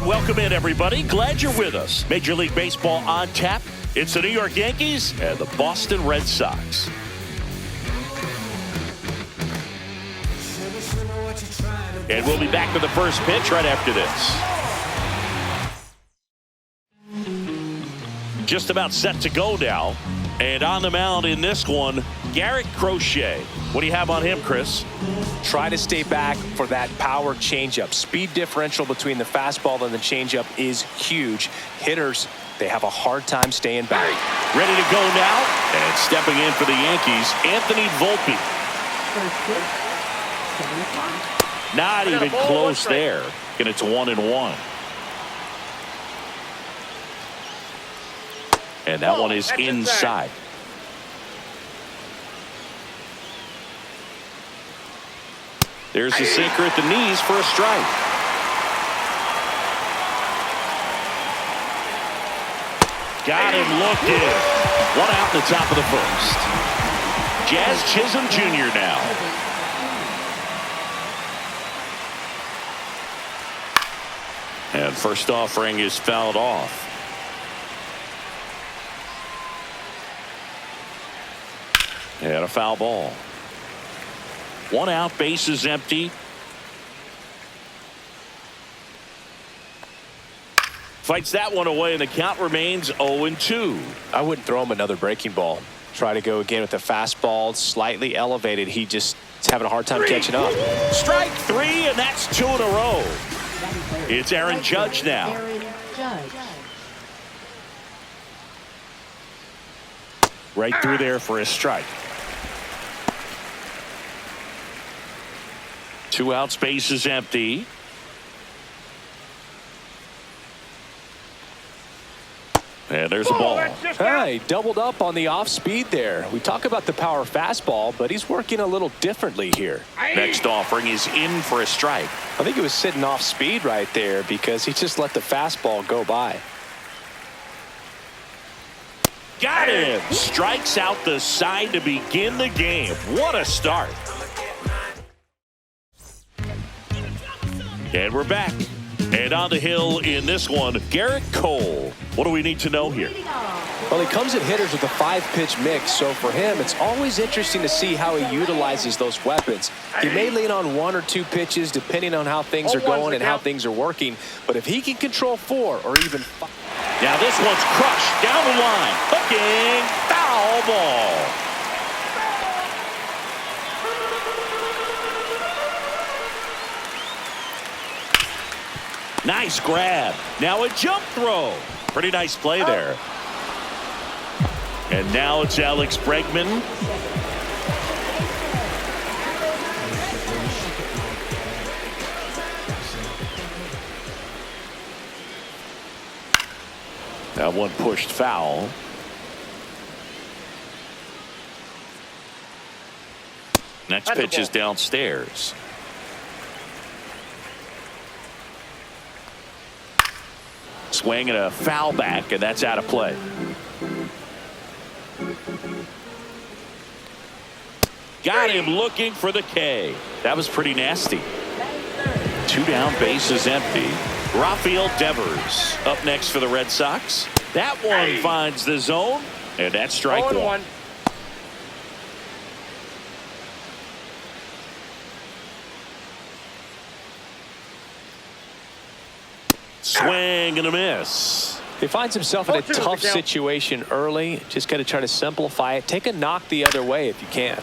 And welcome in, everybody. Glad you're with us. Major League Baseball on tap. It's the New York Yankees and the Boston Red Sox. And we'll be back with the first pitch right after this. Just about set to go now. And on the mound in this one, Garrett Crochet. What do you have on him, Chris? Try to stay back for that power changeup. Speed differential between the fastball and the changeup is huge. Hitters, they have a hard time staying back. Ready to go now. And stepping in for the Yankees, Anthony Volpe. Not even close there. And it's 1-1. And that one is inside. There's the sinker at the knees for a strike. Got him looking. One out in the top of the first. Jazz Chisholm Jr. now. And first offering is fouled off. And a foul ball. One out, base is empty. Fights that one away, and the count remains 0-2. I wouldn't throw him another breaking ball. Try to go again with the fastball, slightly elevated. He just is having a hard time catching up. Strike three, and that's 2 in a row. It's Aaron Judge now. Right through there for a strike. 2 outs, base is empty. And there's a ball. He doubled up on the off speed there. We talk about the power fastball, but he's working a little differently here. Next offering is in for a strike. I think he was sitting off speed right there because he just let the fastball go by. Got him. Strikes out the side to begin the game. What a start. And we're back. And on the hill in this one, Garrett Cole. What do we need to know here? Well, he comes at hitters with a 5-pitch mix, so for him, it's always interesting to see how he utilizes those weapons. He may lean on 1 or 2 pitches depending on how things are going and how things are working, but if he can control 4 or even 5. Now this one's crushed down the line. Hooking, foul ball. Nice grab. Now a jump throw. Pretty nice play there. And now it's Alex Bregman. That one pushed foul. Next pitch is downstairs. Swing and a foul back, and that's out of play. Got him looking for the K. That was pretty nasty. 2 down, base is empty. Rafael Devers up next for the Red Sox. That one finds the zone, and that's strike 1. Swing and a miss. He finds himself in a tough situation early. Just got to try to simplify it. Take a knock the other way if you can.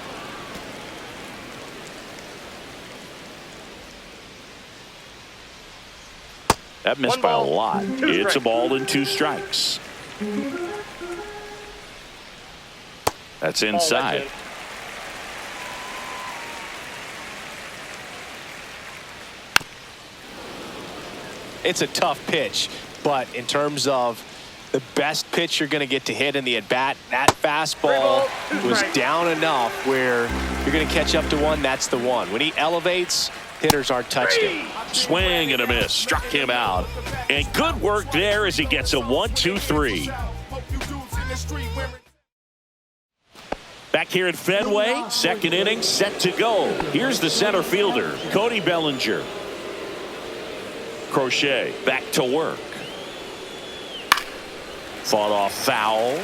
That missed by a lot. It's a ball and 2 strikes. That's inside. It's a tough pitch, but in terms of the best pitch you're going to get to hit in the at-bat, that fastball was down enough where you're going to catch up to one. That's the one. When he elevates, hitters aren't touching him. Swing and a miss. Struck him out. And good work there as he gets a 1-2-3. Back here at Fenway, second inning set to go. Here's the center fielder, Cody Bellinger. Crochet back to work. Fought off foul.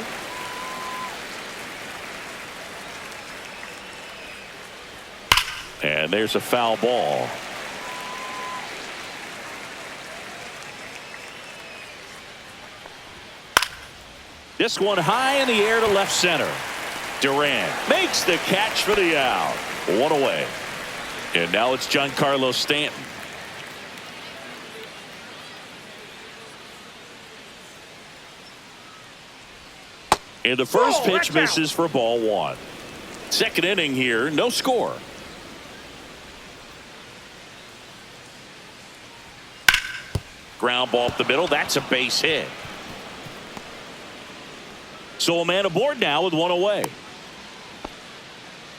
And there's a foul ball. This one high in the air to left center. Durant makes the catch for the out. One away. And now it's Giancarlo Stanton. And the first pitch misses for ball one. Second inning here, no score. Ground ball up the middle. That's a base hit. So a man aboard now with one away.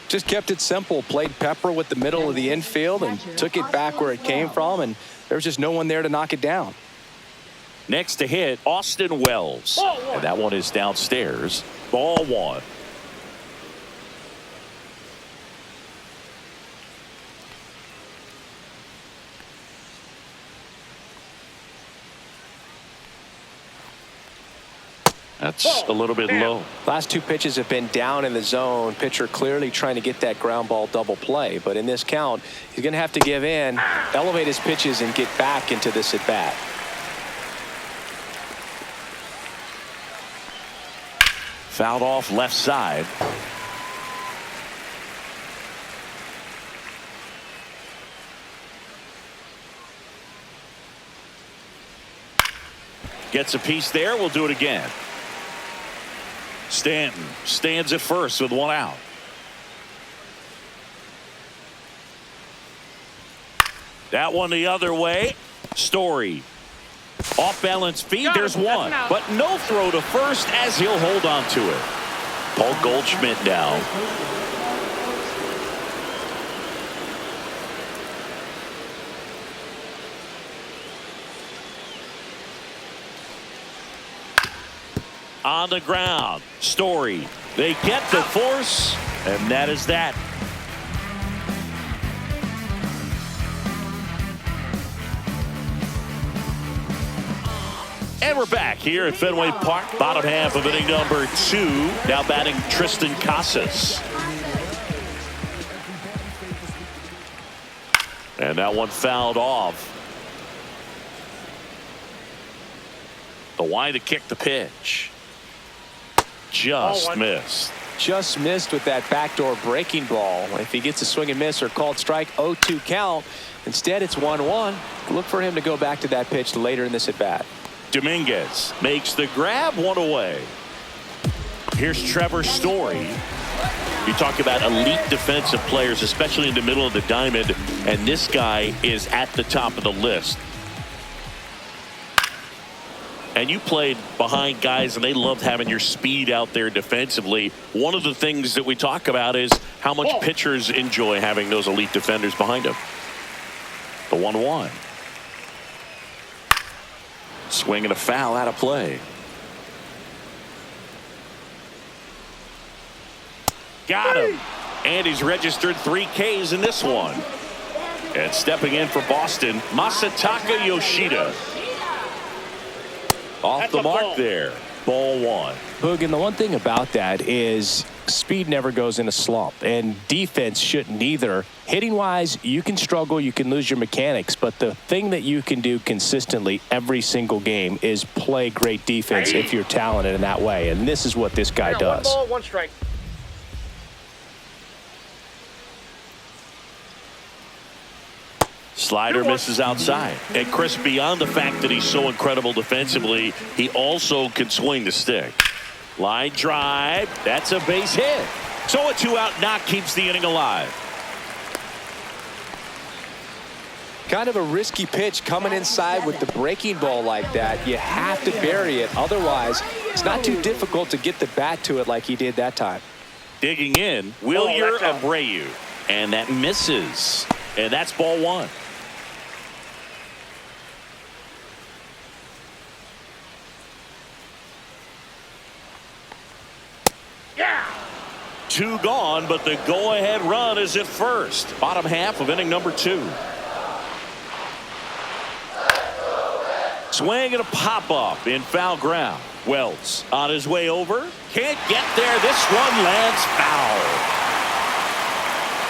Just kept it simple. Played pepper with the middle of the infield and took it back where it came from, and there was just no one there to knock it down. Next to hit, Austin Wells. And that one is downstairs. Ball one. That's a little bit low. Last two pitches have been down in the zone. Pitcher clearly trying to get that ground ball double play. But in this count, he's going to have to give in, elevate his pitches, and get back into this at bat. Fouled off left side. Gets a piece there. We'll do it again. Stanton stands at first with one out. That one the other way. Story. Off balance feed. There's one. But no throw to first as he'll hold on to it. Paul Goldschmidt now. On the ground. Story. They get the force, and that is that. And we're back here at Fenway Park. Bottom half of inning number 2. Now batting Tristan Casas. And that one fouled off. The wind to kick the pitch. Just missed. Just missed with that backdoor breaking ball. If he gets a swing and miss or called strike, 0-2 count. Instead, it's 1-1. Look for him to go back to that pitch later in this at bat. Dominguez makes the grab, one away. Here's Trevor Story. You talk about elite defensive players, especially in the middle of the diamond, and this guy is at the top of the list. And you played behind guys, and they loved having your speed out there defensively. One of the things that we talk about is how much pitchers enjoy having those elite defenders behind them. The 1-1. Swing and a foul out of play. Got him. And he's registered 3 Ks in this one. And stepping in for Boston, Masataka Yoshida. Off the mark there. Ball one. Boog, and the one thing about that is speed never goes in a slump, and defense shouldn't either. Hitting wise, you can struggle, you can lose your mechanics, but the thing that you can do consistently every single game is play great defense if you're talented in that way, and this is what this guy does. 1 ball, 1 strike. Slider misses outside. And Chris, beyond the fact that he's so incredible defensively, he also can swing the stick. Line drive. That's a base hit. So a 2-out knock keeps the inning alive. Kind of a risky pitch coming inside with the breaking ball like that. You have to bury it. Otherwise, it's not too difficult to get the bat to it like he did that time. Digging in, Wilyer Abreu. And that misses. And that's ball one. Two gone, but the go-ahead run is at first. Bottom half of inning number 2. Swing and a pop-up in foul ground. Wells on his way over. Can't get there. This one lands foul.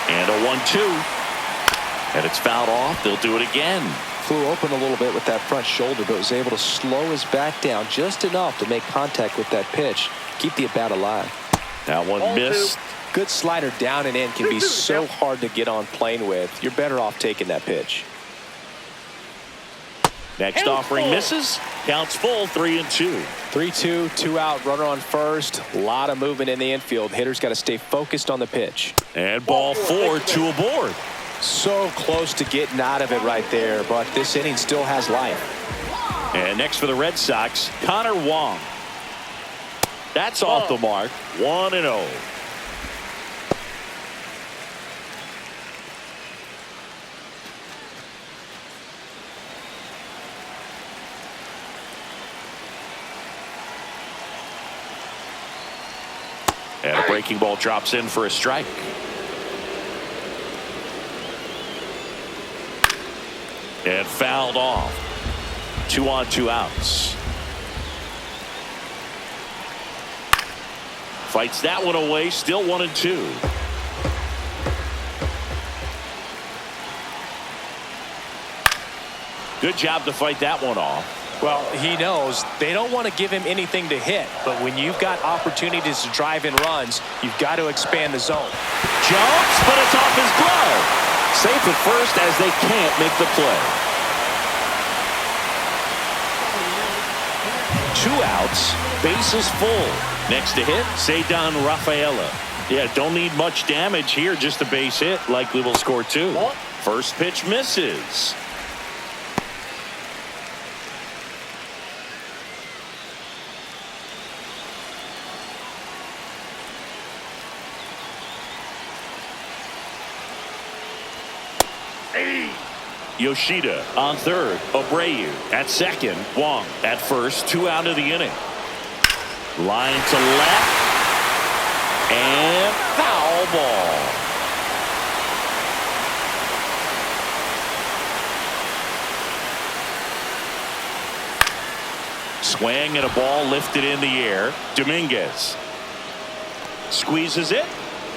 And a 1-2. And it's fouled off. They'll do it again. Flew open a little bit with that front shoulder, but was able to slow his back down just enough to make contact with that pitch. Keep the at-bat alive. That one missed. Good slider down and in can be so hard to get on plane with. You're better off taking that pitch. Next offering misses. Counts full, 3-2. 3-2, 2 out, runner on first. A lot of movement in the infield. Hitter's got to stay focused on the pitch. And ball 4, 2 aboard. So close to getting out of it right there, but this inning still has life. And next for the Red Sox, Connor Wong. That's off the mark. 1-0. And a breaking ball drops in for a strike. And fouled off. 2 on, 2 outs. Fights that one away. Still 1-2. Good job to fight that one off. Well, he knows they don't want to give him anything to hit, but when you've got opportunities to drive in runs, you've got to expand the zone. Jumps, but it's off his glove. Safe at first as they can't make the play. 2 outs, bases full. Next to hit, Ceddanne Rafaela. Yeah, don't need much damage here, just a base hit. Likely will score 2. First pitch misses. Yoshida on third. Abreu at second. Wong at first. 2 out of the inning. Line to left. And foul ball. Swing and a ball lifted in the air. Dominguez squeezes it.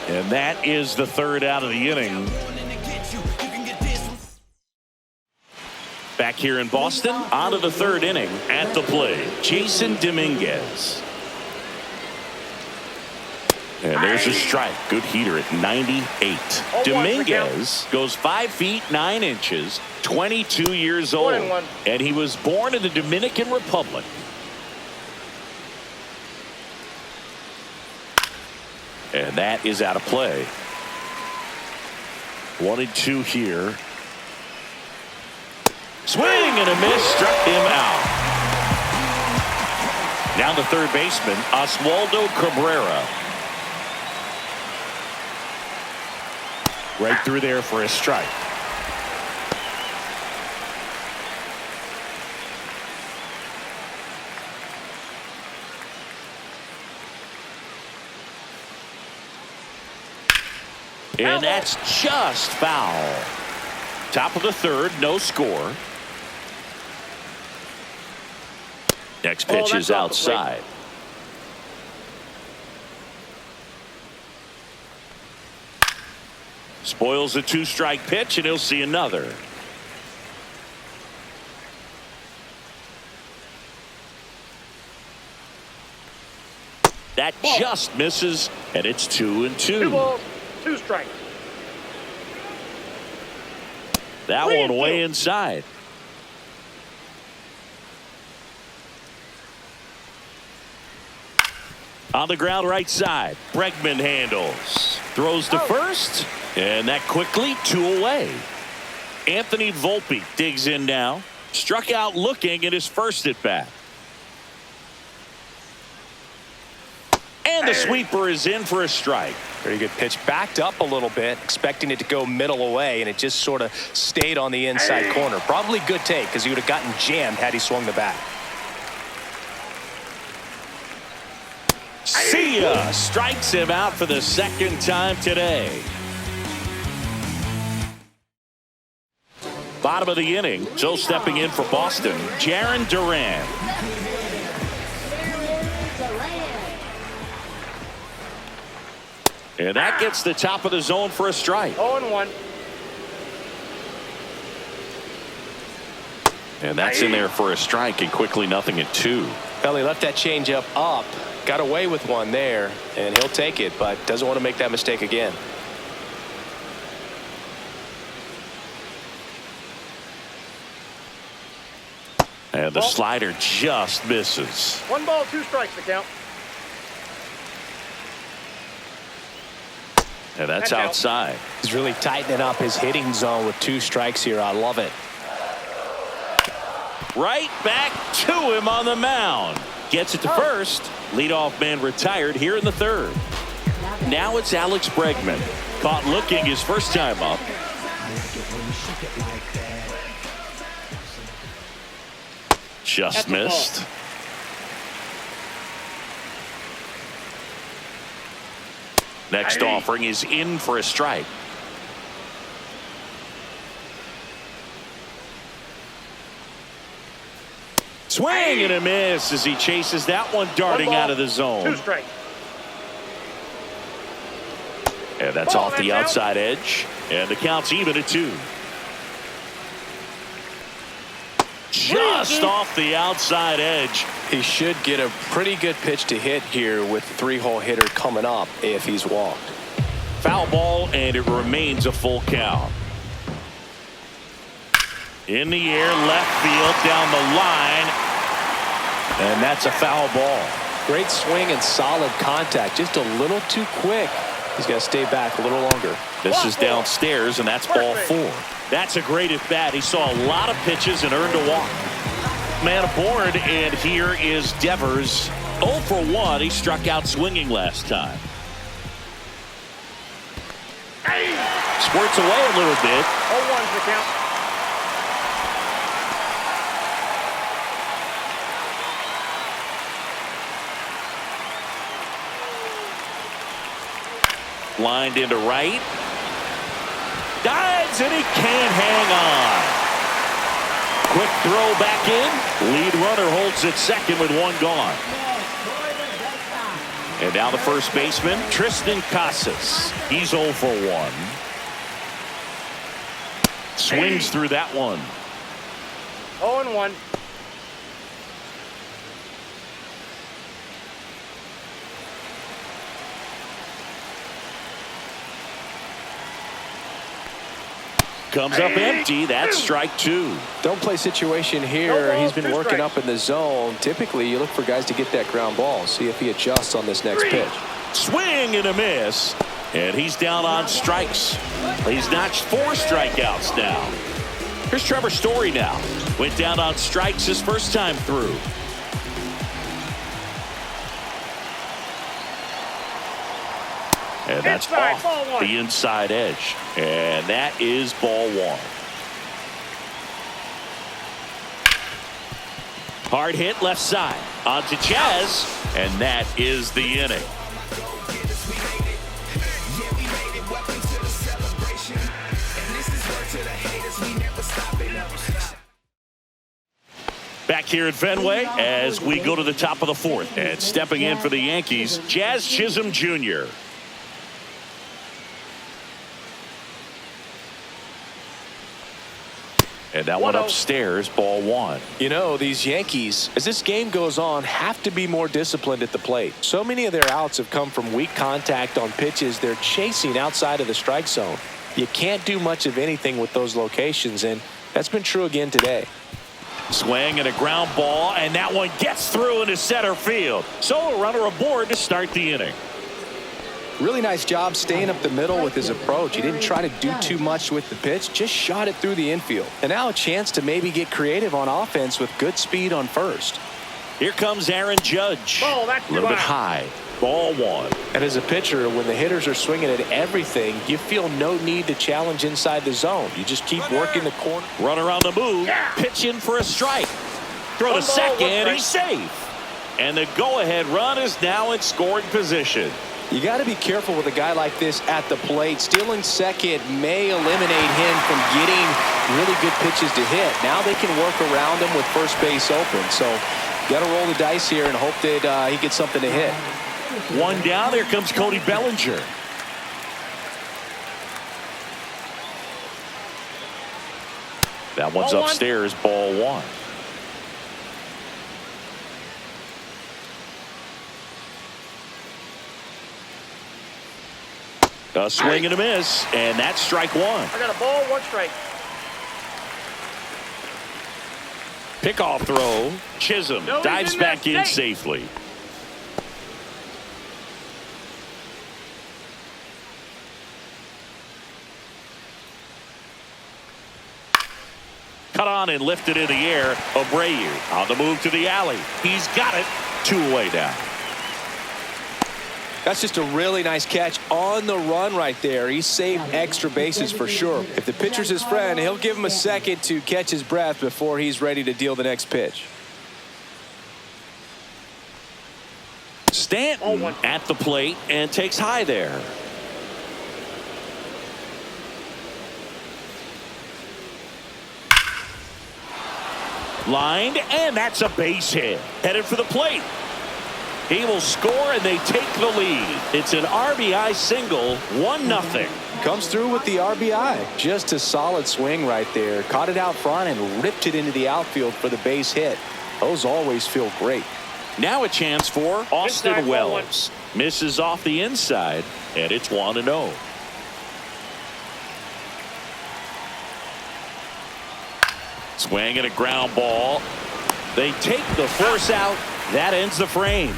And that is the 3rd out of the inning. Back here in Boston, on to the 3rd inning. At the plate, Jason Dominguez. And there's a strike. Good heater at 98. Dominguez goes 5 feet 9 inches, 22 years old. And he was born in the Dominican Republic. And that is out of play. 1-2 here. Swing and a miss, struck him out. Now the third baseman, Oswaldo Cabrera. Right through there for a strike. And that's just foul. Top of the 3rd, no score. Next pitch is outside. Spoils a 2-strike pitch, and he'll see another. That just misses, and it's 2-2. 2 balls, 2 strikes. That one way inside. On the ground right side, Bregman handles. Throws to first, and that quickly 2 away. Anthony Volpe digs in now. Struck out looking at his first at bat. And the sweeper is in for a strike. Very good pitch. Backed up a little bit, expecting it to go middle away, and it just sort of stayed on the inside corner. Probably good take, because he would have gotten jammed had he swung the bat. See ya! Strikes him out for the 2nd time today. Bottom bottom of the inning. So stepping in for Boston, Jarren Duran. And that gets the top of the zone for a strike. 0-1. And that's in there for a strike, and quickly 0-2. Well, he left that changeup up, got away with one there, and he'll take it, but doesn't want to make that mistake again. And the slider just misses. 1 ball, 2 strikes to count. And that's outside. He's really tightening up his hitting zone with 2 strikes here. I love it. Right back to him on the mound. Gets it to first. Leadoff man retired here in the 3rd. Now it's Alex Bregman. Caught looking his first time up. Just missed. Next offering is in for a strike. Swing and a miss as he chases that one darting out of the zone. 2 strikes. And that's off the outside edge. And the count's even at 2. Just off the outside edge. He should get a pretty good pitch to hit here with the 3-hole hitter coming up if he's walked. Foul ball, and it remains a full count. In the air, left field, down the line. And that's a foul ball. Great swing and solid contact. Just a little too quick. He's got to stay back a little longer. This is downstairs, and that's ball 4. That's a great at bat. He saw a lot of pitches and earned a walk. Man aboard, and here is Devers. 0 for 1. He struck out swinging last time. Squirts away a little bit. 0-1's the count. Lined into right. Dives, and he can't hang on. Quick throw back in. Lead runner holds it second with 1 gone. And now the first baseman, Tristan Casas. He's 0 for 1. Swings through that one. 0-1. Comes up empty. That's strike 2. Don't play situation here. He's been working up in the zone. Typically, you look for guys to get that ground ball. See if he adjusts on this next pitch. Swing and a miss. And he's down on strikes. He's notched 4 strikeouts now. Here's Trevor Story now. Went down on strikes his first time through. And that's off the inside edge. And that is ball 1. Hard hit left side. On to Chaz. And that is the inning. Back here at Fenway as we go to the top of the 4th. And stepping in for the Yankees, Jazz Chisholm Jr. And that one upstairs, ball 1. You know, these Yankees, as this game goes on, have to be more disciplined at the plate. So many of their outs have come from weak contact on pitches they're chasing outside of the strike zone. You can't do much of anything with those locations, and that's been true again today. Swing and a ground ball, and that one gets through into center field. So a runner aboard to start the inning. Really nice job staying up the middle with his approach. He didn't try to do too much with the pitch, just shot it through the infield. And now a chance to maybe get creative on offense with good speed on first. Here comes Aaron Judge. Ball, that's a little bit high. Ball 1. And as a pitcher, when the hitters are swinging at everything, you feel no need to challenge inside the zone. You just keep working the corner. Runner on the move. Pitch in for a strike. Throw to second. He's safe. And the go-ahead run is now in scoring position. You got to be careful with a guy like this at the plate. Stealing second may eliminate him from getting really good pitches to hit. Now they can work around him with first base open. So got to roll the dice here and hope that he gets something to hit. One down. Here comes Cody Bellinger. That one's upstairs, ball one. A swing and a miss, and that's strike one. I got a ball, 1 strike. Pickoff throw. Chisholm dives back in safely. Cut on and lifted in the air. Abreu on the move to the alley. He's got it. 2 away now. That's just a really nice catch on the run right there. He saved extra bases for sure. If the pitcher's his friend, he'll give him a second to catch his breath before he's ready to deal the next pitch. Stanton at the plate and takes high there. Lined, and that's a base hit. Headed for the plate. He will score, and they take the lead. It's an RBI single, 1-0. Comes through with the RBI. Just a solid swing right there. Caught it out front and ripped it into the outfield for the base hit. Those always feel great. Now a chance for Austin Wells. Misses off the inside, and it's 1-0. Swing and a ground ball. They take the force out. That ends the frame.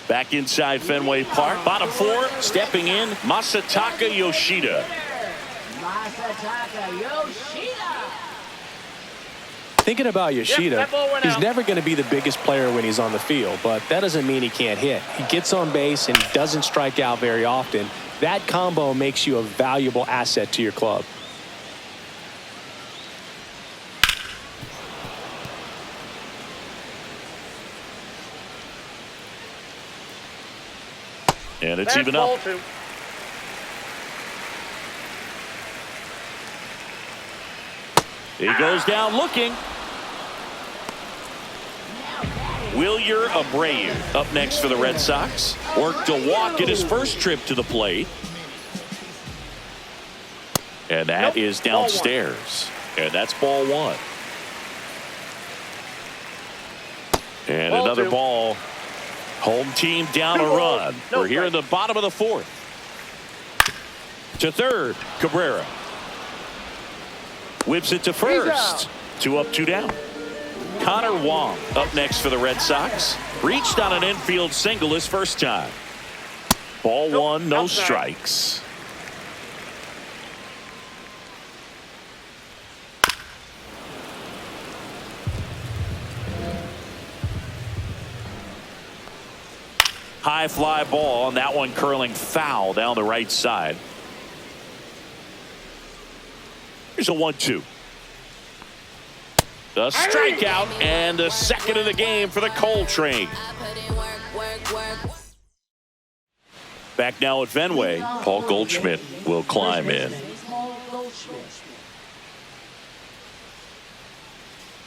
Back inside Fenway Park. Bottom 4, stepping in, Masataka Yoshida. Thinking about Yoshida, he's never going to be the biggest player when he's on the field, but that doesn't mean he can't hit. He gets on base and doesn't strike out very often. That combo makes you a valuable asset to your club. And it's even up. He goes down looking. Wilyer Abreu up next for the Red Sox. Worked a walk in his first trip to the plate. And that is downstairs. And that's ball 1. And another ball. Home team down a run. We're here in the bottom of the 4th. To third, Cabrera. Whips it to first. 2 up, 2 down. Connor Wong up next for the Red Sox. Reached on an infield single his first time. Ball 1, no strikes. High fly ball, and that one curling foul down the right side. Here's a 1-2. The strikeout, and the second of the game for the Coltrane. Back now at Fenway, Paul Goldschmidt will climb in.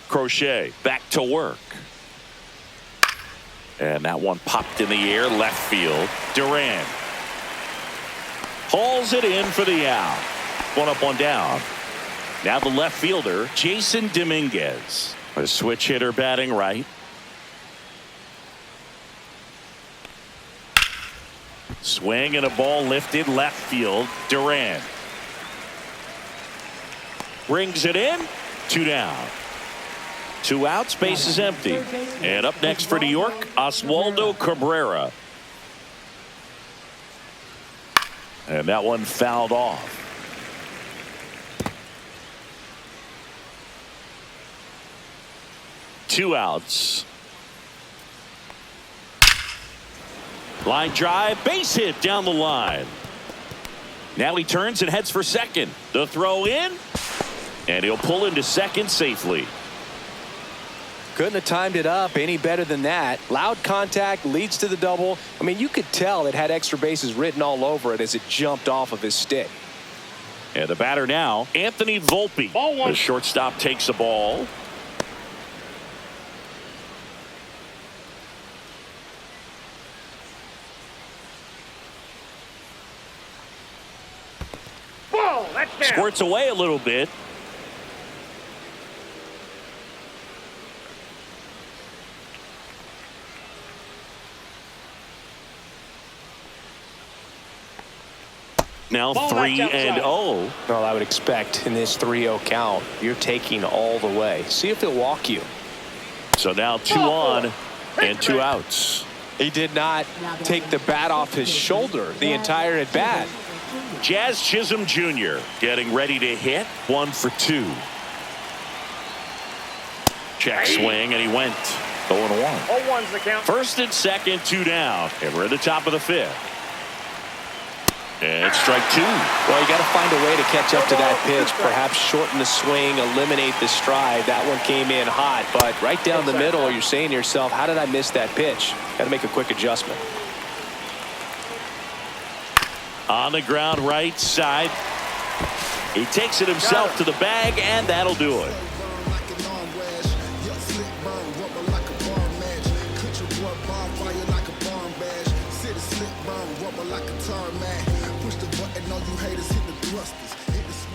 Crochet back to work. And that one popped in the air, left field. Duran hauls it in for the out. 1 up, 1 down. Now the left fielder, Jason Dominguez. A switch hitter batting right. Swing and a ball lifted left field. Duran brings it in. 2 down. 2 outs, base is empty. And up next for New York, Oswaldo Cabrera. And that one fouled off. Two outs. Line drive, base hit down the line. Now he turns and heads for second. The throw in, and he'll pull into second safely. Couldn't have timed it up any better than that. Loud contact leads to the double. I mean, you could tell it had extra bases written all over it as it jumped off of his stick. And the batter now, Anthony Volpe. Ball one. The shortstop takes the ball. Ball, that's down. Squirts away a little bit. Now Ball back 3-0. Well, I would expect in this 3-0 count, you're taking all the way. See if he'll walk you. So now 2 on and 2 outs. He did not take the bat off his shoulder the entire at bat. Jazz Chisholm Jr. getting ready to hit. 1 for 2. Check swing, and he went 0-1. 0-1's the count. First and second, 2 down. And we're at the top of the 5th. And strike 2. Well, you got to find a way to catch up to that pitch. Perhaps shorten the swing, eliminate the stride. That one came in hot, but right down the middle, you're saying to yourself, how did I miss that pitch? Got to make a quick adjustment. On the ground right side. He takes it himself to the bag, and that'll do it.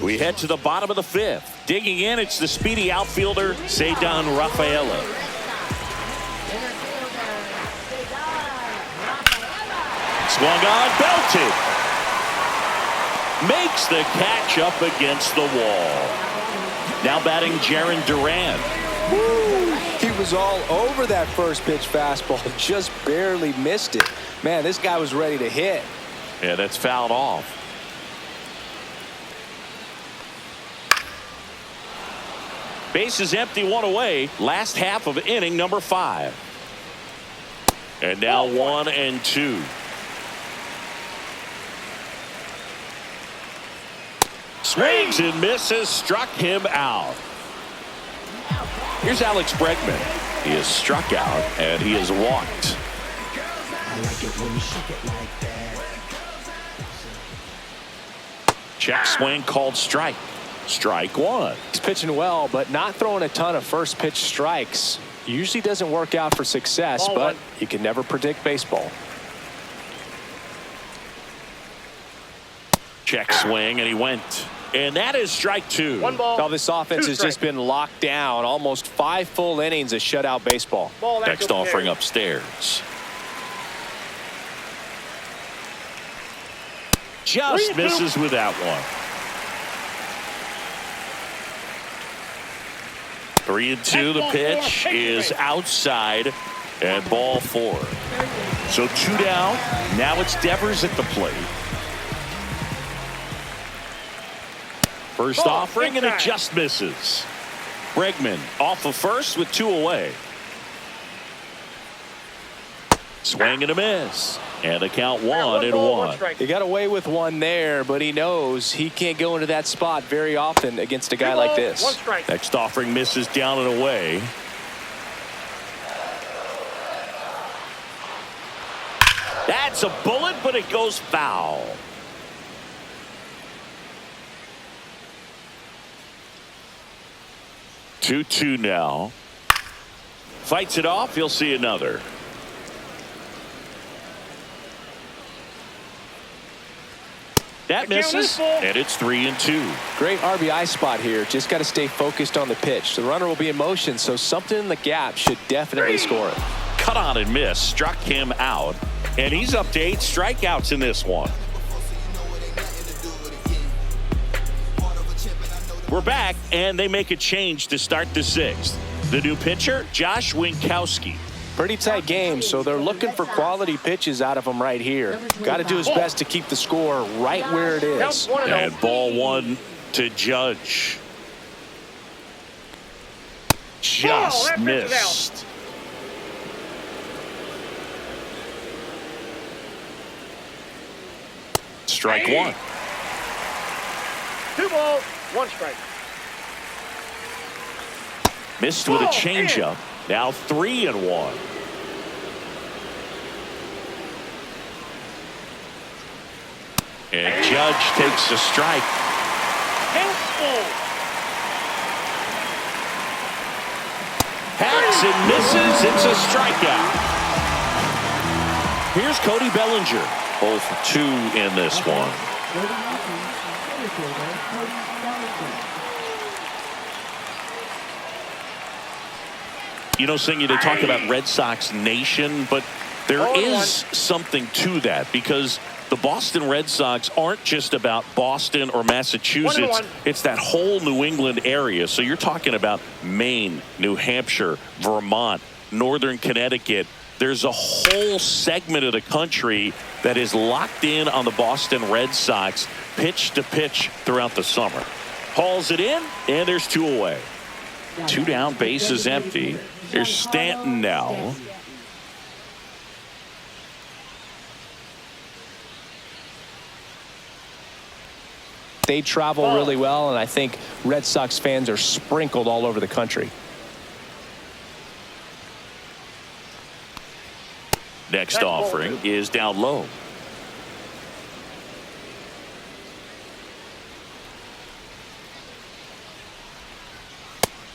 We head to the bottom of the 5th. Digging in, it's the speedy outfielder, Ceddanne Rafaela. Swung on, belted. Makes the catch up against the wall. Now batting Jarren Duran. Woo! He was all over that first pitch fastball, just barely missed it. Man, this guy was ready to hit. Yeah, that's fouled off. Bases empty, 1 away. Last half of inning number 5. And now 1 and 2. Swings and misses, struck him out. Here's Alex Bregman. He is struck out and he is walked. Check swing called strike. Strike 1. He's pitching well, but not throwing a ton of first pitch strikes. Usually doesn't work out for success, Ball but one. you can never predict baseball. Check swing, and he went. And that is strike 2. 1 ball. Now this offense 2 has just strikes. been locked down. Almost 5 full innings of shutout baseball. Ball, that's Next okay. offering upstairs. Just 3-2. misses with that one. 3-2. The pitch is outside and ball 4. So 2 down. Now it's Devers at the plate. First Ball, offering and it inside. just misses. Bregman off of first with 2 away. Swing and a miss. And the count 1 and ball, 1. strike. He got away with one there, but he knows he can't go into that spot very often against a guy 2 like balls, this. 1 strike. Next offering misses down and away. That's a bullet, but it goes foul. Two now. Fights it off. He'll see another. That The count is misses, full. and it's 3-2. Great RBI spot here. Just got to stay focused on the pitch. The runner will be in motion, so something in the gap should definitely score it. Cut on and miss, struck him out, and he's up to 8 strikeouts in this one. We're back, and they make a change to start the 6th. The new pitcher, Josh Winkowski. Pretty tight game, so they're looking for quality pitches out of him right here. Got to do his best to keep the score right where it is. Count 1-0. And ball 1 to Judge. Just that pitch is out. missed. Strike 1. 2 balls, 1 strike. Missed with a Ball, changeup. Now 3-1. And Judge takes a strike. Hacks and misses. It's a strikeout. Here's Cody Bellinger. 0 for 2 in this one. You know, Singy, they talk about Red Sox Nation, but there is something to that because the Boston Red Sox aren't just about Boston or Massachusetts. It's that whole New England area. So you're talking about Maine, New Hampshire, Vermont, Northern Connecticut. There's a whole segment of the country that is locked in on the Boston Red Sox pitch to pitch throughout the summer. Hauls it in, and there's 2 away. 2 down, bases empty. Here's Stanton now. They travel really well, and I think Red Sox fans are sprinkled all over the country. Next offering is down low.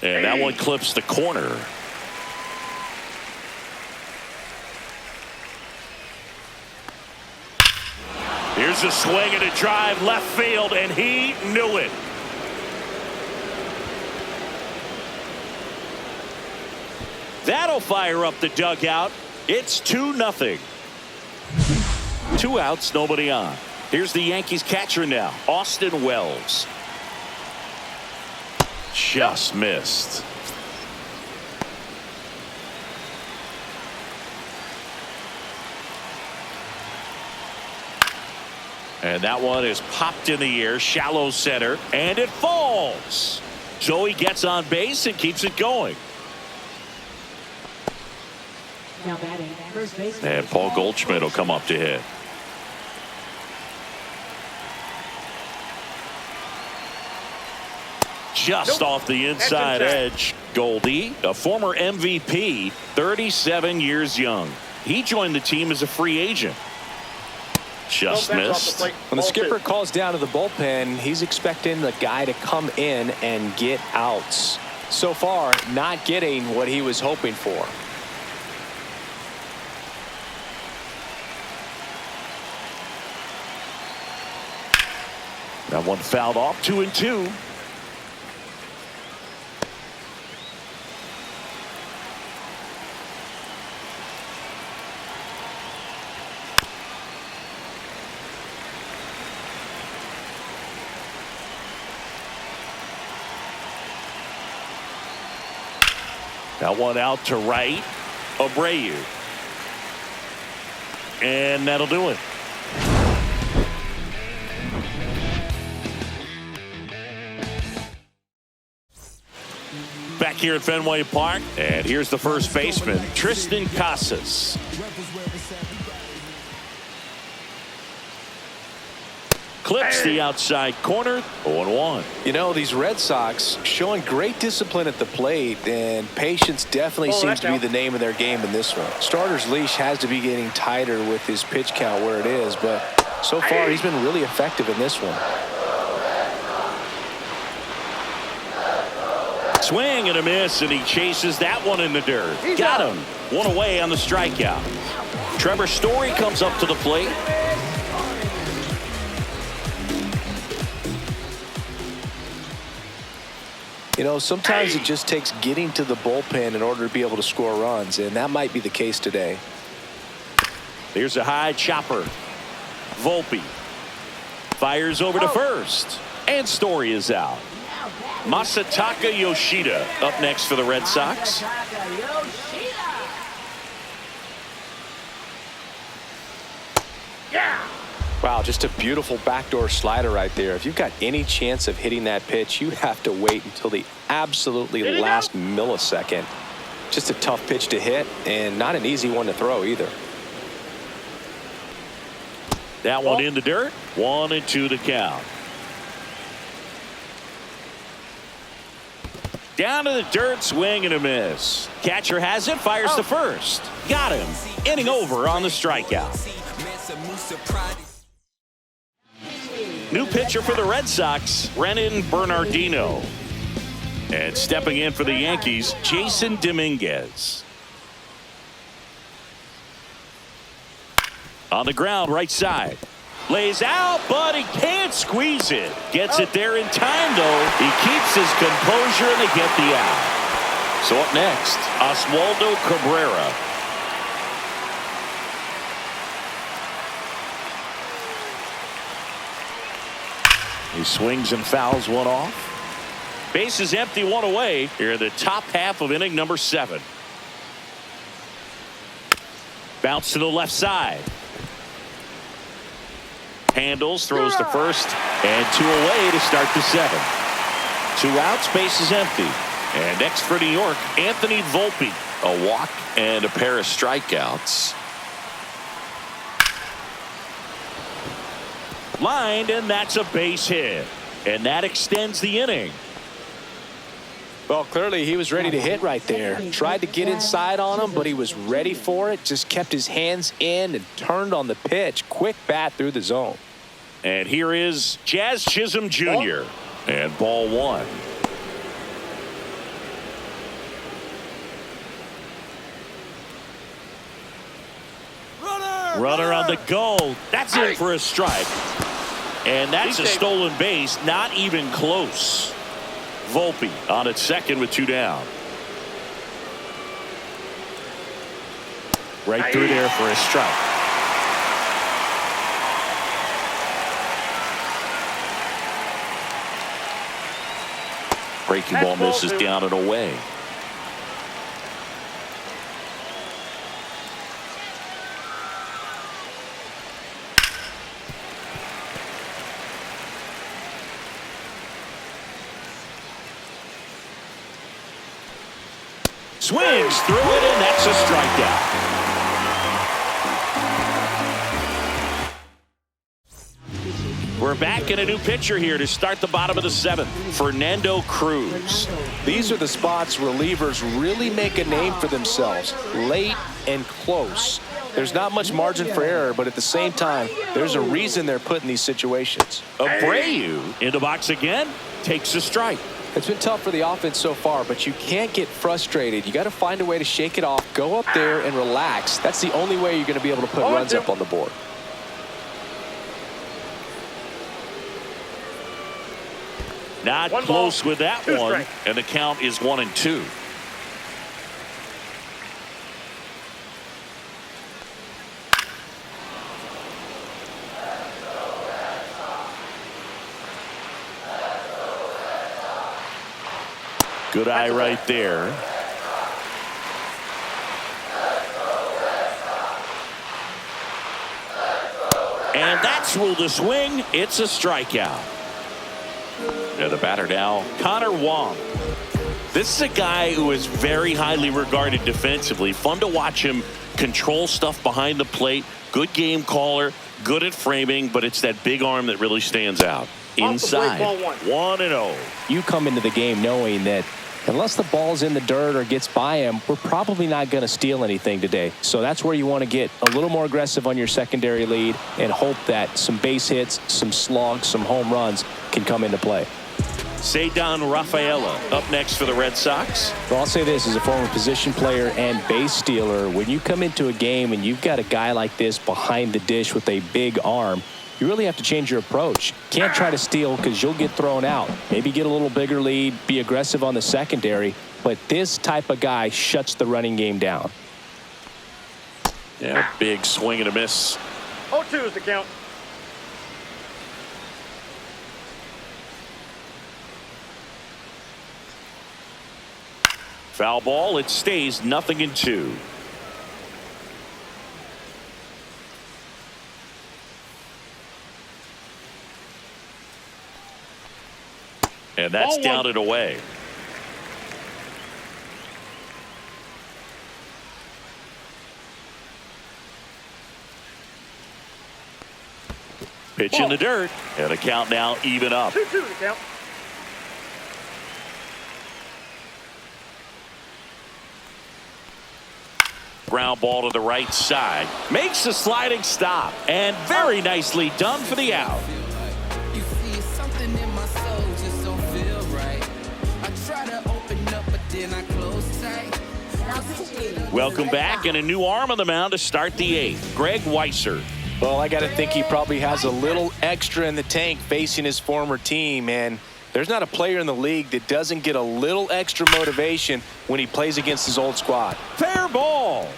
And that one clips the corner. Here's a swing and a drive left field, and he knew it. That'll fire up the dugout. It's 2-0. 2 outs, nobody on. Here's the Yankees catcher now, Austin Wells. Just missed. And that one is popped in the air, shallow center, and it falls. So he gets on base and keeps it going. Now batting, first baseman. And Paul Goldschmidt will come up to hit. Just off the inside edge. Goldie, a former MVP, 37 years young. He joined the team as a free agent. Just missed. When the skipper calls down to the bullpen, he's expecting the guy to come in and get outs. So far, not getting what he was hoping for. That one fouled off, 2-2. That one out to right. Abreu. And that'll do it. Back here at Fenway Park, and here's the first baseman, Tristan Casas. Clips the outside corner, 0-1. You know, these Red Sox showing great discipline at the plate, and patience definitely seems to be the name of their game in this one. Starter's leash has to be getting tighter with his pitch count where it is, but so far he's been really effective in this one. Swing and a miss, and he chases that one in the dirt. Got him. 1 away on the strikeout. Trevor Story comes up to the plate. You know, sometimes it just takes getting to the bullpen in order to be able to score runs, and that might be the case today. Here's a high chopper. Volpe fires over to first, and Story is out. Masataka Yoshida up next for the Red Sox. Wow, just a beautiful backdoor slider right there. If you've got any chance of hitting that pitch, you have to wait until the absolutely last millisecond. Just a tough pitch to hit, and not an easy one to throw either. That one in the dirt. 1-2 the count. Down to the dirt, swing and a miss. Catcher has it, fires to first. Got him. Inning over on the strikeout. New pitcher for the Red Sox, Brennan Bernardino. And stepping in for the Yankees, Jason Dominguez. On the ground, right side. Lays out, but he can't squeeze it. Gets it there in time, though. He keeps his composure, and they get the out. So up next, Oswaldo Cabrera. He swings and fouls one off. Base is empty, one away. Here in the top half of inning number 7. Bounce to the left side. Handles, throws to first, and 2 away to start the 7th. 2 outs, base is empty. And next for New York, Anthony Volpe. A walk and a pair of strikeouts. Lined, and that's a base hit. And that extends the inning. Well, clearly he was ready to hit right there. Tried to get inside on him, but he was ready for it. Just kept his hands in and turned on the pitch. Quick bat through the zone. And here is Jazz Chisholm Jr. And ball 1. Runner on the go. That's in for a strike. And that's a stolen base. Not even close. Volpe on at second with 2 down. Right through there for a strike. Breaking ball misses down and away. Swings through it, and that's a strikeout. We're back in a new pitcher here to start the bottom of the 7th. Fernando Cruz. These are the spots relievers really make a name for themselves. Late and close. There's not much margin for error, but at the same time, there's a reason they're put in these situations. Abreu in the box again. Takes a strike. It's been tough for the offense so far, but you can't get frustrated. You got to find a way to shake it off, go up there and relax. That's the only way you're going to be able to put runs up on the board. Not close with that one, and the count is 1-2. Good eye right there. And that's ruled a swing. It's a strikeout. And the batter now, Connor Wong. This is a guy who is very highly regarded defensively. Fun to watch him control stuff behind the plate. Good game caller, good at framing, but it's that big arm that really stands out. Inside, 1-0. You come into the game knowing that unless the ball's in the dirt or gets by him, we're probably not going to steal anything today. So that's where you want to get a little more aggressive on your secondary lead and hope that some base hits, some slugs, some home runs can come into play. Ceddanne Rafaela up next for the Red Sox. Well, I'll say this as a former position player and base stealer. When you come into a game and you've got a guy like this behind the dish with a big arm, you really have to change your approach. Can't try to steal because you'll get thrown out. Maybe get a little bigger lead, be aggressive on the secondary, but this type of guy shuts the running game down. Yeah, big swing and a miss. 0-2 is the count. Foul ball, it stays 0-2. And that's down and away. Pitch in the dirt, and a count now even up. 2-2 the count. ground ball to the right side. Makes a sliding stop. And very nicely done for the out. You see something in my soul just don't feel right. I try to open up, but then I close tight. Welcome back, and a new arm on the mound to start the eighth. Greg Weisser. Well, I got to think he probably has a little extra in the tank facing his former team, and there's not a player in the league that doesn't get a little extra motivation when he plays against his old squad. Fair ball.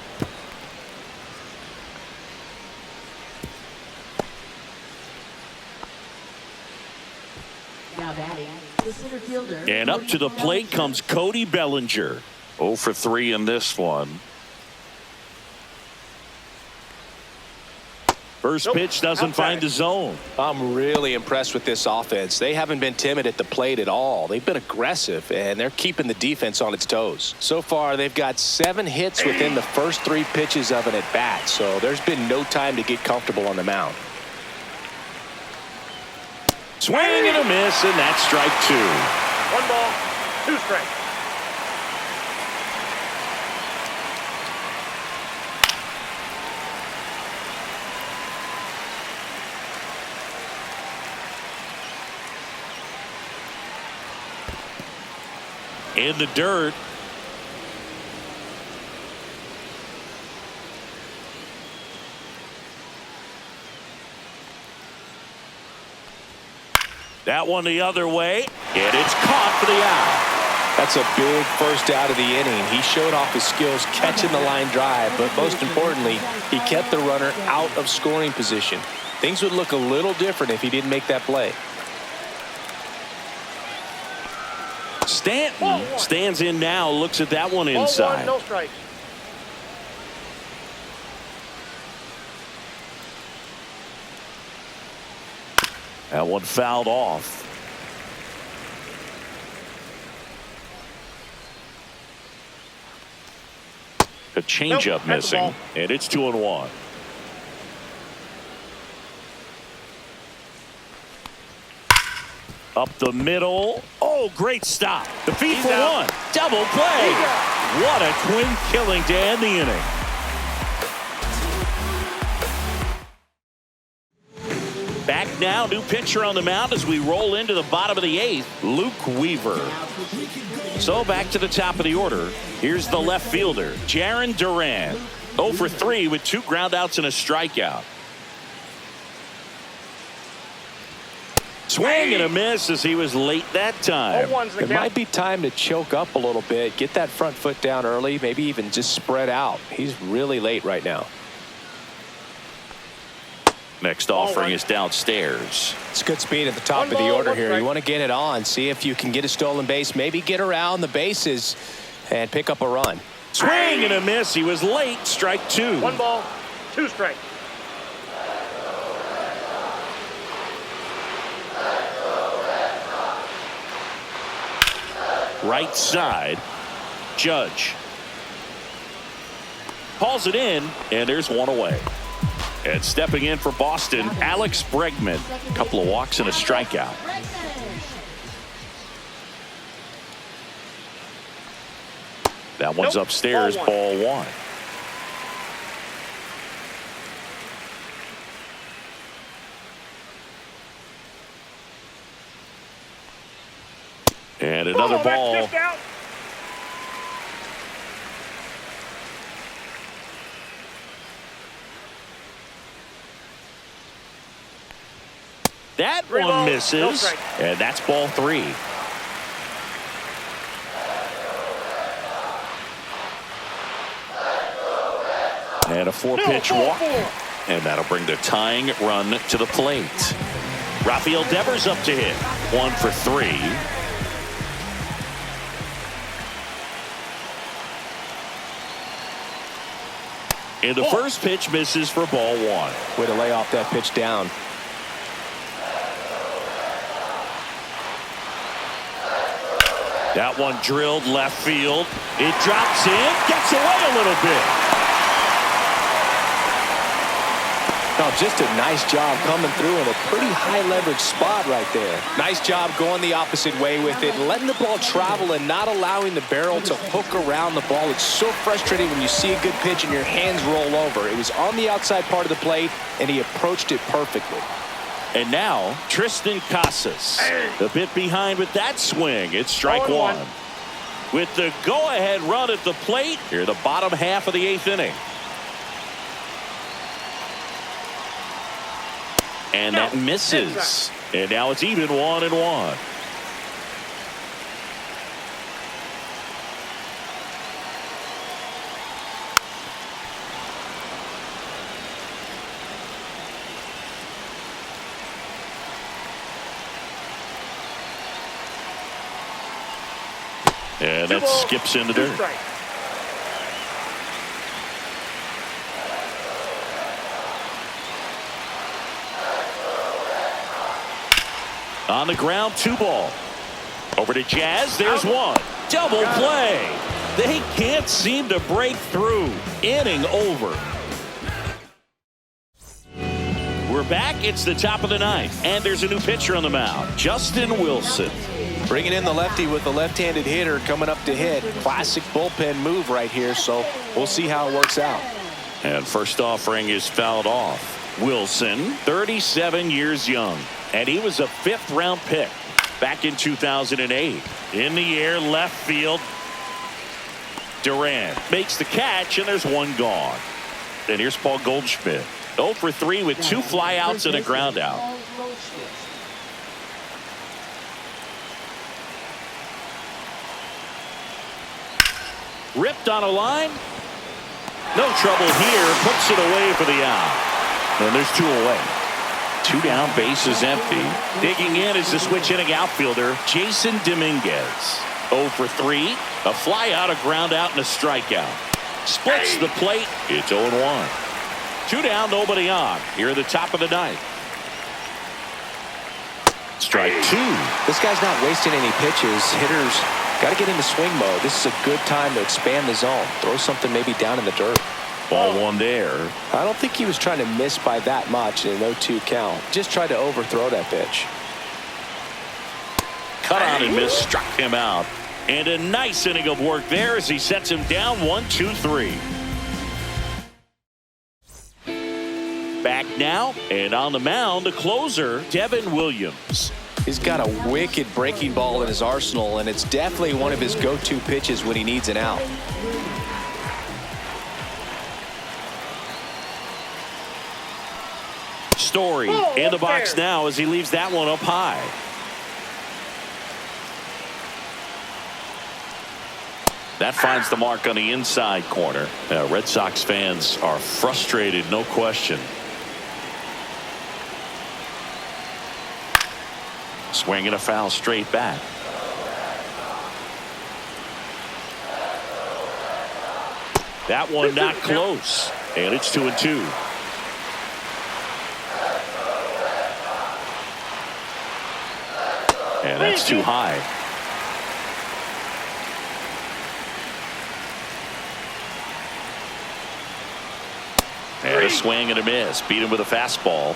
Now batting, the center fielder. And up to the plate comes Cody Bellinger. 0 for 3 in this one. First pitch doesn't find the zone. I'm really impressed with this offense. They haven't been timid at the plate at all. They've been aggressive, and they're keeping the defense on its toes. So far, they've got 7 hits within the first 3 pitches of an at-bat, so there's been no time to get comfortable on the mound. Swing and a miss, and that's strike 2. 1 ball, 2 strikes. In the dirt. That one the other way, and it's caught for the out. That's a big first out of the inning. He showed off his skills catching the line drive, but most importantly, he kept the runner out of scoring position. Things would look a little different if he didn't make that play. Stanton stands in now, looks at that one inside. 1, no strikes. That one fouled off. A changeup missing, and it's 2-1. Up the middle. Oh, great stop. The feed for 1. Double play. What a twin killing to end the inning. Back now, new pitcher on the mound as we roll into the bottom of the 8th, Luke Weaver. So back to the top of the order. Here's the left fielder, Jarren Duran. 0 for 3 with 2 groundouts and a strikeout. Swing and a miss as he was late that time. It might be time to choke up a little bit, get that front foot down early, maybe even just spread out. He's really late right now. Next offering is downstairs. It's good speed at the top of the order here. You want to get it on, see if you can get a stolen base, maybe get around the bases and pick up a run. Swing and a miss. He was late. Strike 2. 1 ball, 2 strikes. Right side. Judge hauls it in, and there's 1 away. And stepping in for Boston, Alex Bregman. A couple of walks and a strikeout. That one's upstairs, ball 1. And another ball. That one misses, and that's ball 3. And a 4-pitch walk, and that'll bring the tying run to the plate. Rafael Devers up to hit. 1 for 3. And the first pitch misses for ball 1. Way to lay off that pitch down. That one drilled left field. It drops in, gets away a little bit. No, just a nice job coming through in a pretty high leverage spot right there. Nice job going the opposite way with it, letting the ball travel and not allowing the barrel to hook around the ball. It's so frustrating when you see a good pitch and your hands roll over. It was on the outside part of the plate, and he approached it perfectly. And now, Tristan Casas. A bit behind with that swing. It's strike one. With the go-ahead run at the plate, here the bottom half of the 8th inning. And that misses. And now it's even 1-1. And that skips into dirt. On the ground, 2 ball. Over to Jazz. There's one. Double play. They can't seem to break through. Inning over. We're back. It's the top of the 9th. And there's a new pitcher on the mound. Justin Wilson. Bringing in the lefty with the left-handed hitter coming up to hit. Classic bullpen move right here, so we'll see how it works out. And first offering is fouled off. Wilson, 37 years young, and he was a 5th-round pick back in 2008. In the air, left field. Durant makes the catch, and there's one gone. And here's Paul Goldschmidt. 0 for 3 with 2 flyouts and a ground out. Ripped on a line. No trouble here. Puts it away for the out. And there's 2 away. 2 down, bases empty. Digging in is the switch hitting outfielder, Jason Dominguez. 0 for 3. A fly out, a ground out, and a strikeout. Splits the plate. It's 0-1. 2 down, nobody on. Here at the top of the 9th. Strike 2. This guy's not wasting any pitches. Hitters got to get into swing mode. This is a good time to expand the zone. Throw something maybe down in the dirt. Ball 1 there. I don't think he was trying to miss by that much in an 0-2 count. Just tried to overthrow that pitch. Cut on and miss. Struck him out. And a nice inning of work there as he sets him down 1-2-3. Back now, and on the mound, the closer, Devin Williams. He's got a wicked breaking ball in his arsenal, and it's definitely one of his go-to pitches when he needs an out. Story in the box now as he leaves that one up high. That finds the mark on the inside corner. Red Sox fans are frustrated, no question. Swinging a foul straight back. That one not close. And it's 2-2. And that's too high. And a swing and a miss. Beat him with a fastball.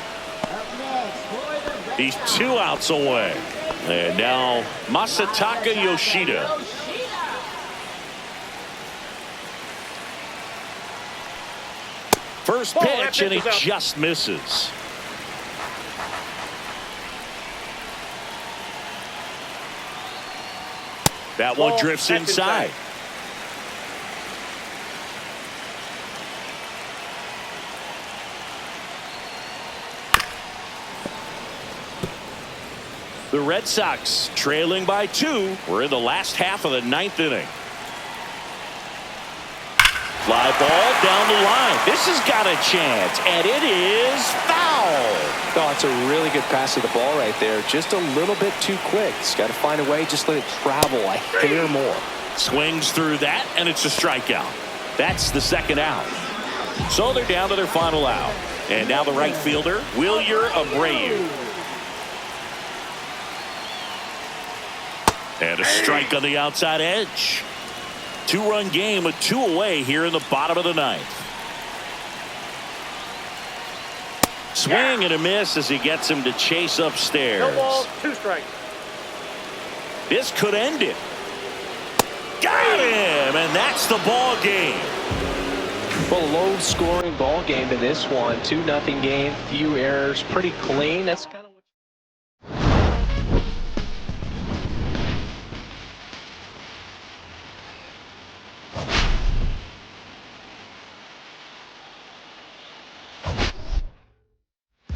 He's 2 outs away. And now Masataka Yoshida. First pitch, and he just misses. That one drifts inside. The Red Sox trailing by 2. We're in the last half of the 9th inning. Fly ball down the line. This has got a chance, and it is foul. Oh, it's a really good pass of the ball right there. Just a little bit too quick. It's got to find a way. Just let it travel a hair more. Swings through that, and it's a strikeout. That's the 2nd out. So they're down to their final out. And now the right fielder, Wilyer Abreu. And a strike on the outside edge. 2-run game with 2 away here in the bottom of the 9th. Swing and a miss as he gets him to chase upstairs. No ball, 2 strikes. This could end it. Got him, and that's the ball game. Well, low-scoring ball game in this one. 2-0 game, few errors, pretty clean. That's